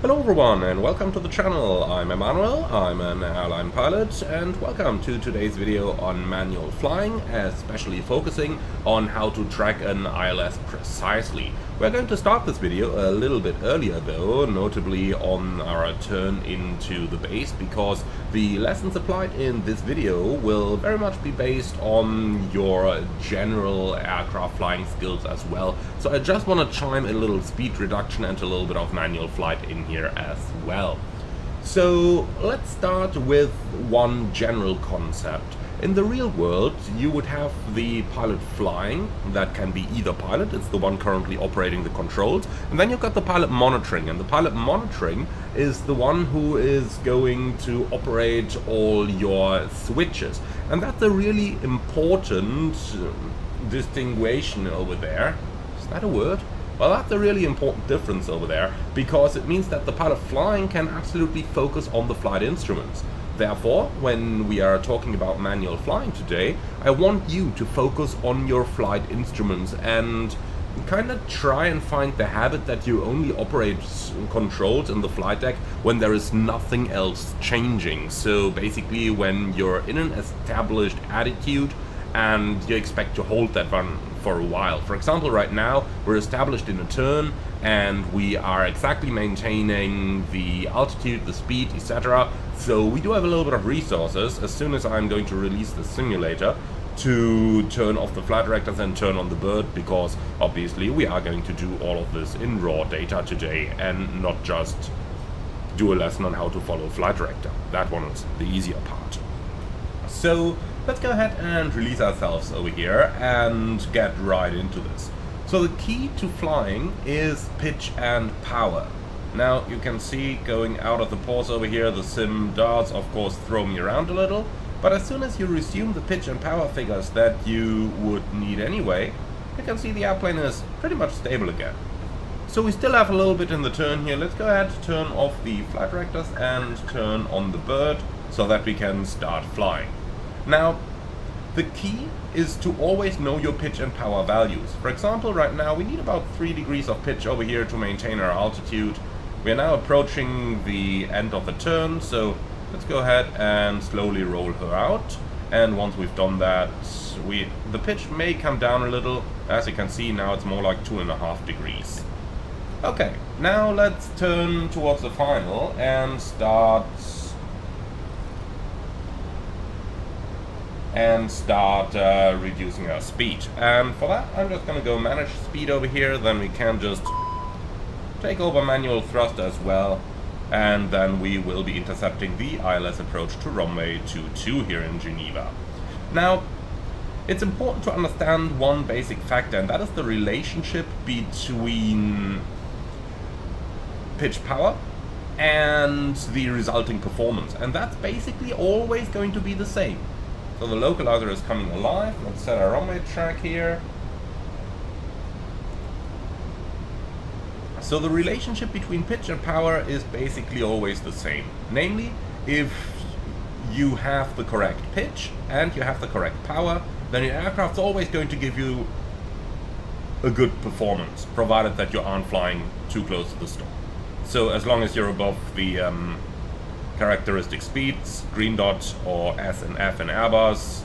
Hello everyone and welcome to the channel. I'm Emmanuel, I'm an airline pilot, and welcome to today's video on manual flying, especially focusing on how to track an ILS precisely. We're going to start this video a little bit earlier though, notably on our turn into the base, because the lessons applied in this video will very much be based on your general aircraft flying skills as well. So I just want to chime a little speed reduction and a little bit of manual flight in here as well. So let's start with one general concept. In the real world, you would have the pilot flying, that can be either pilot, it's the one currently operating the controls, and then you've got the pilot monitoring, and the pilot monitoring is the one who is going to operate all your switches. And that's a really important distinguishing over there. Is that a word? Well, that's a really important difference over there, because it means that the pilot flying can absolutely focus on the flight instruments. Therefore, when we are talking about manual flying today, I want you to focus on your flight instruments and kind of try and find the habit that you only operate controls in the flight deck when there is nothing else changing. So basically when you're in an established attitude and you expect to hold that one for a while. For example, right now we're established in a turn and we are exactly maintaining the altitude, the speed, etc. So we do have a little bit of resources. As soon as I'm going to release the simulator to turn off the flight directors and turn on the bird, because obviously we are going to do all of this in raw data today and not just do a lesson on how to follow flight director. That one is the easier part. So let's go ahead and release ourselves over here and get right into this. So the key to flying is pitch and power. Now you can see going out of the pause over here, the sim does of course throw me around a little, but as soon as you resume the pitch and power figures that you would need anyway, you can see the airplane is pretty much stable again. So we still have a little bit in the turn here. Let's go ahead, turn off the flight directors and turn on the bird so that we can start flying. Now, the key is to always know your pitch and power values. For example, right now we need about 3 degrees of pitch over here to maintain our altitude. We are now approaching the end of the turn, so let's go ahead and slowly roll her out. And once we've done that, the pitch may come down a little. As you can see, now it's more like 2.5 degrees. Okay, now let's turn towards the final and start reducing our speed. And for that, I'm just going to go manage speed over here. Then we can just take over manual thrust as well. And then we will be intercepting the ILS approach to runway 22 here in Geneva. Now, it's important to understand one basic factor, and that is the relationship between pitch power and the resulting performance. And that's basically always going to be the same. So the localizer is coming alive. Let's set our runway track here. So the relationship between pitch and power is basically always the same. Namely, if you have the correct pitch and you have the correct power, then your aircraft's always going to give you a good performance, provided that you aren't flying too close to the storm. So as long as you're above the characteristic speeds, green dot or S and F in Airbus,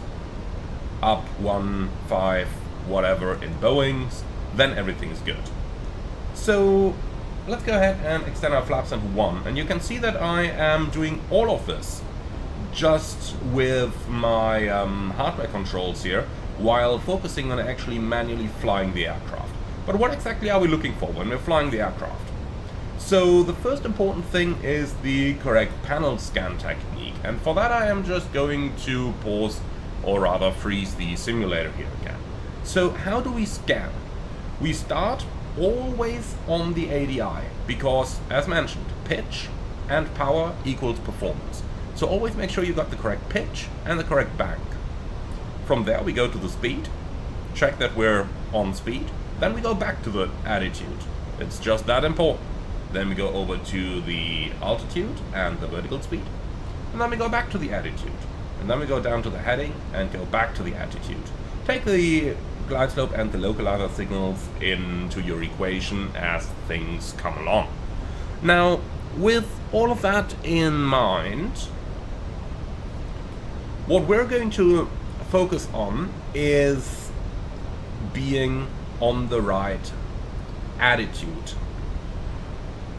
up 1, 5, whatever in Boeings, then everything is good. So let's go ahead and extend our flaps into 1, and you can see that I am doing all of this just with my hardware controls here, while focusing on actually manually flying the aircraft. But what exactly are we looking for when we're flying the aircraft? So the first important thing is the correct panel scan technique, and for that I am just going to pause, or rather freeze the simulator here again. So how do we scan? We start always on the ADI, because as mentioned, pitch and power equals performance. So always make sure you got the correct pitch and the correct bank. From there we go to the speed, check that we're on speed, then we go back to the attitude. It's just that important. Then we go over to the altitude and the vertical speed, and then we go back to the attitude, and then we go down to the heading and go back to the attitude. Take the glide slope and the localizer signals into your equation as things come along. Now, with all of that in mind, what we're going to focus on is being on the right attitude.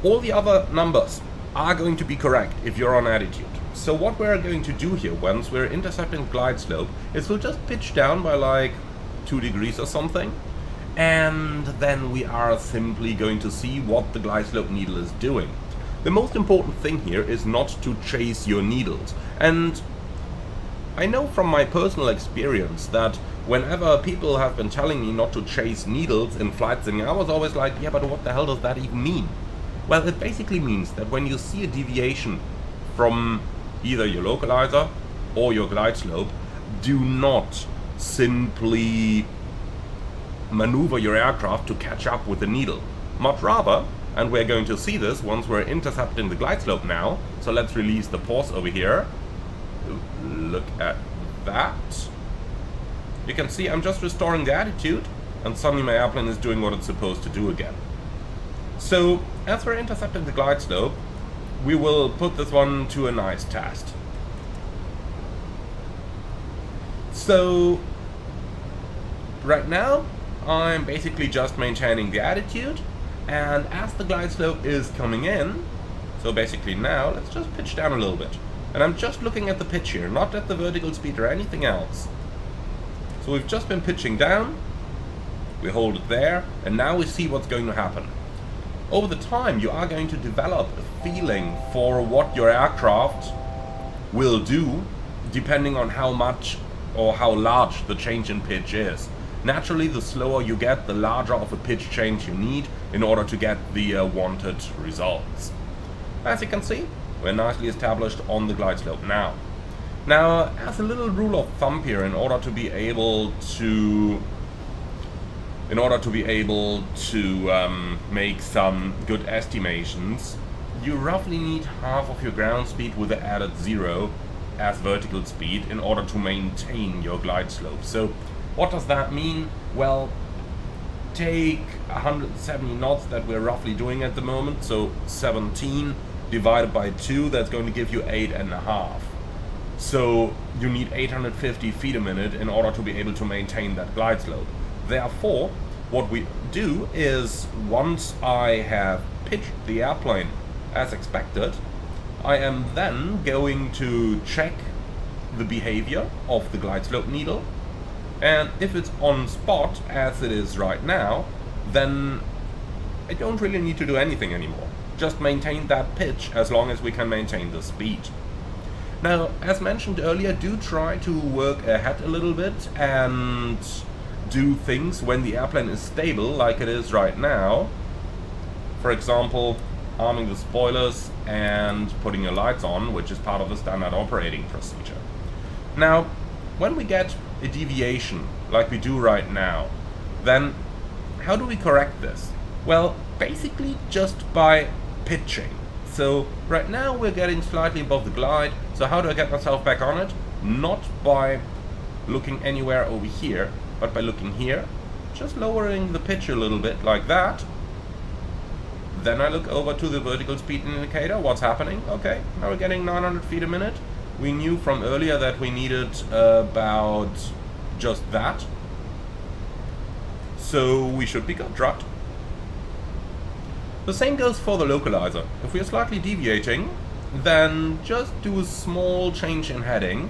All the other numbers are going to be correct if you're on attitude. So what we're going to do here, once we're intercepting glide slope, is we'll just pitch down by like 2 degrees or something, and then we are simply going to see what the glide slope needle is doing. The most important thing here is not to chase your needles, and I know from my personal experience that whenever people have been telling me not to chase needles in flight sim, I was always like, yeah, but what the hell does that even mean? Well, it basically means that when you see a deviation from either your localizer or your glide slope, do not simply maneuver your aircraft to catch up with the needle. Much rather, and we're going to see this once we're intercepting the glide slope now, so let's release the pause over here. Look at that. You can see I'm just restoring the attitude, and suddenly my airplane is doing what it's supposed to do again. So, as we're intercepting the glide slope, we will put this one to a nice test. So, right now, I'm basically just maintaining the attitude, and as the glide slope is coming in, so basically now, let's just pitch down a little bit. And I'm just looking at the pitch here, not at the vertical speed or anything else. So we've just been pitching down, we hold it there, and now we see what's going to happen. Over the time, you are going to develop a feeling for what your aircraft will do, depending on how much or how large the change in pitch is. Naturally, the slower you get, the larger of a pitch change you need in order to get the wanted results. As you can see, we're nicely established on the glide slope now. Now, as a little rule of thumb here, in order to be able to make some good estimations, you roughly need half of your ground speed with the added 0 as vertical speed in order to maintain your glide slope. So what does that mean? Well, take 170 knots that we're roughly doing at the moment, so 17 divided by 2, that's going to give you 8.5. So you need 850 feet a minute in order to be able to maintain that glide slope. Therefore, what we do is, once I have pitched the airplane as expected, I am then going to check the behavior of the glide slope needle, and if it's on spot as it is right now, then I don't really need to do anything anymore. Just maintain that pitch as long as we can maintain the speed. Now, as mentioned earlier, do try to work ahead a little bit and do things when the airplane is stable, like it is right now. For example, arming the spoilers and putting your lights on, which is part of the standard operating procedure. Now, when we get a deviation, like we do right now, then how do we correct this? Well, basically just by pitching. So right now we're getting slightly above the glide, so how do I get myself back on it? Not by looking anywhere over here, but by looking here, just lowering the pitch a little bit like that. Then I look over to the vertical speed indicator, what's happening? Okay, now we're getting 900 feet a minute. We knew from earlier that we needed about just that, so we should be good, right? The same goes for the localizer. If we are slightly deviating, then just do a small change in heading.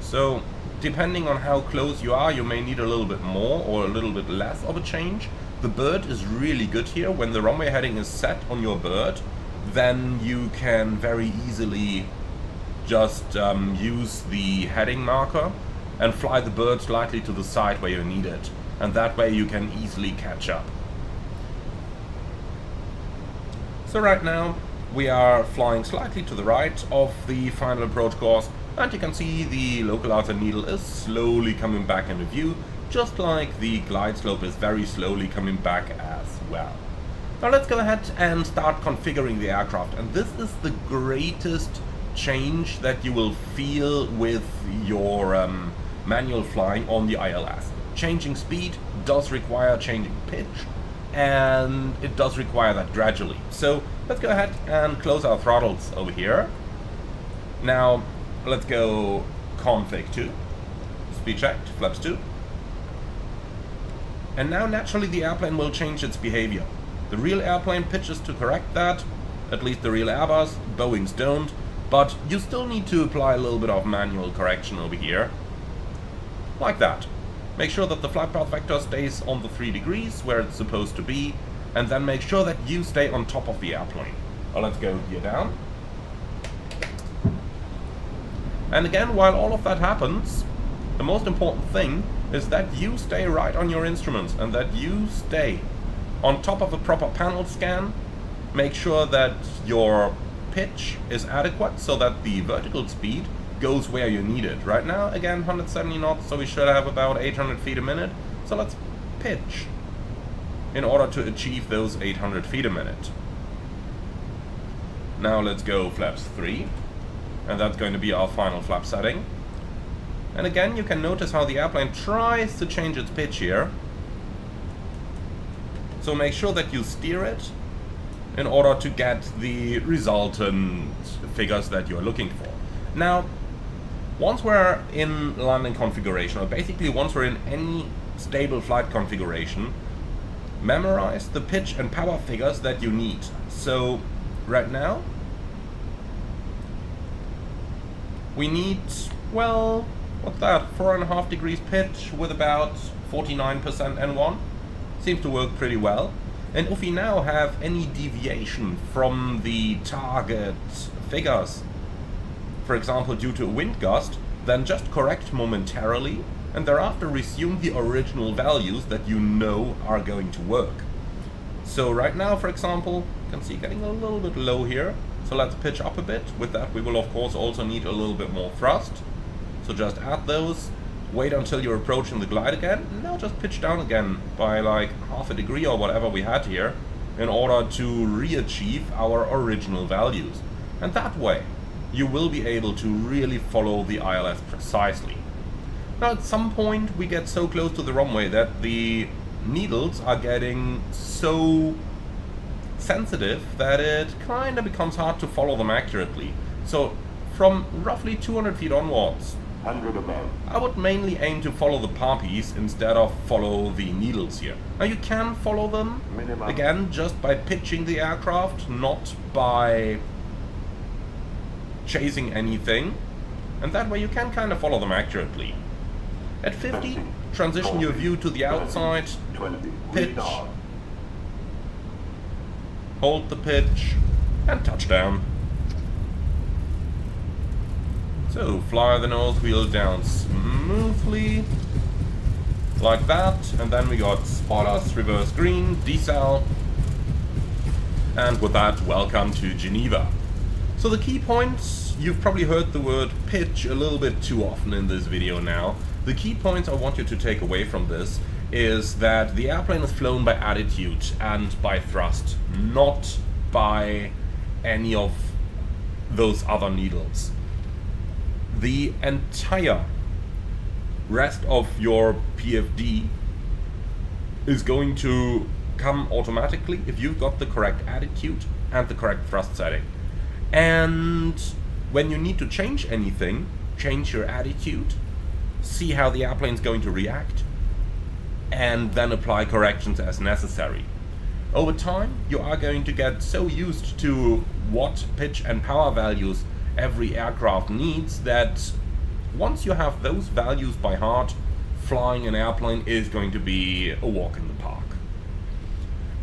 So depending on how close you are, you may need a little bit more or a little bit less of a change. The bird is really good here. When the runway heading is set on your bird, then you can very easily just use the heading marker and fly the bird slightly to the side where you need it. And that way you can easily catch up. So right now we are flying slightly to the right of the final approach course, and you can see the localizer needle is slowly coming back into view, just like the glide slope is very slowly coming back as well. Now let's go ahead and start configuring the aircraft, and this is the greatest change that you will feel with your manual flying on the ILS. Changing speed does require changing pitch, and it does require that gradually. So let's go ahead and close our throttles over here. Now, let's go config 2, speed checked, flaps 2. And now naturally the airplane will change its behavior. The real airplane pitches to correct that, at least the real Airbus, Boeings don't, but you still need to apply a little bit of manual correction over here, like that. Make sure that the flight path vector stays on the 3 degrees where it's supposed to be, and then make sure that you stay on top of the airplane. Well, let's go gear down. And again, while all of that happens, the most important thing is that you stay right on your instruments and that you stay on top of a proper panel scan. Make sure that your pitch is adequate so that the vertical speed goes where you need it. Right now, again, 170 knots, so we should have about 800 feet a minute. So let's pitch in order to achieve those 800 feet a minute. Now let's go flaps 3, and that's going to be our final flap setting. And again, you can notice how the airplane tries to change its pitch here. So make sure that you steer it in order to get the resultant figures that you're looking for. Now, once we're in landing configuration, or basically once we're in any stable flight configuration, memorize the pitch and power figures that you need. So right now, we need, well, what's that, 4.5 degrees pitch with about 49% N1. Seems to work pretty well. And if we now have any deviation from the target figures, for example due to a wind gust, then just correct momentarily and thereafter resume the original values that you know are going to work. So right now, for example, you can see getting a little bit low here. So let's pitch up a bit. With that we will of course also need a little bit more thrust. So just add those, wait until you're approaching the glide again, and now just pitch down again by like half a degree or whatever we had here in order to re-achieve our original values. And that way you will be able to really follow the ILS precisely. Now at some point we get so close to the runway that the needles are getting so sensitive that it kind of becomes hard to follow them accurately. So from roughly 200 feet onwards, 100 above, I would mainly aim to follow the poppies instead of follow the needles here. Now you can follow them, minimum, again, just by pitching the aircraft, not by chasing anything. And that way you can kind of follow them accurately. At 50, 50, transition 40, your view to the outside, 20, pitch, retard, hold the pitch, and touchdown. So fly the nose wheel down smoothly, like that, and then we got spoilers, reverse green, decel, and with that, welcome to Geneva. So the key points, you've probably heard the word pitch a little bit too often in this video now. The key points I want you to take away from this is that the airplane is flown by attitude and by thrust, not by any of those other needles. The entire rest of your PFD is going to come automatically if you've got the correct attitude and the correct thrust setting. And when you need to change anything, change your attitude, see how the airplane's going to react, and then apply corrections as necessary. Over time, you are going to get so used to what pitch and power values every aircraft needs that once you have those values by heart, flying an airplane is going to be a walk in the park.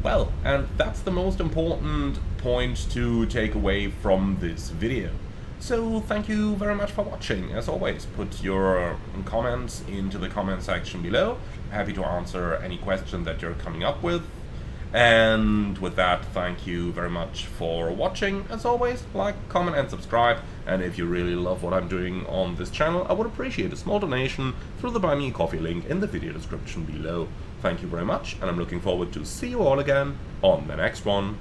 Well, and that's the most important point to take away from this video. So thank you very much for watching. As always, put your comments into the comment section below. Happy to answer any question that you're coming up with. And with that, thank you very much for watching. As always, like, comment and subscribe. And if you really love what I'm doing on this channel, I would appreciate a small donation through the Buy Me a Coffee link in the video description below. Thank you very much, and I'm looking forward to see you all again on the next one.